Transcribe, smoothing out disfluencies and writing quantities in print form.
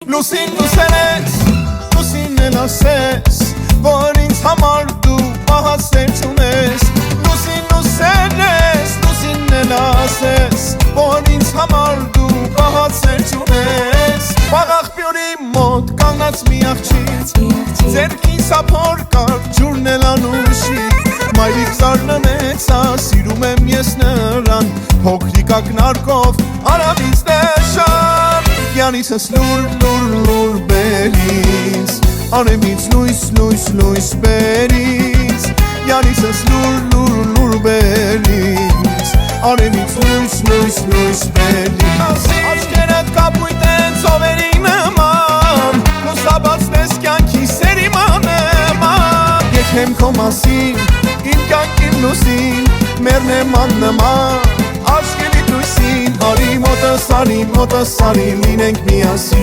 Լուսին լուսերես, լուսին էլ ասես, որ ինձ համար դու պահասեր չունես։ Լուսին լուսերես, լուսին էլ ասես, որ ինձ համար դու պահասեր չունես։ Պաղաղբյուրի մոտ կանգնած մի աղջիկ, ձեռքին սափոր կար, ջուրն էլ անուշի։ Մայրիկ զարնանեցա, սիրում եմ ես նրան, փոքրիկ ակնարկով արավից նշան։ Յանիցս լուր բերից, արևից լույս բերից։ Յանիցս լուր բերից, արևից լույս բերից։ Աչքերդ կապույտ են ծովերի նման, լուսաբացնես կյանքի սերիման նման։ Եթեմ քո մասին, իմ կյանքին լուսին, մեռնեմ աննման, աչքերի լույսին։ Արի մոտս արի, լինենք միասին։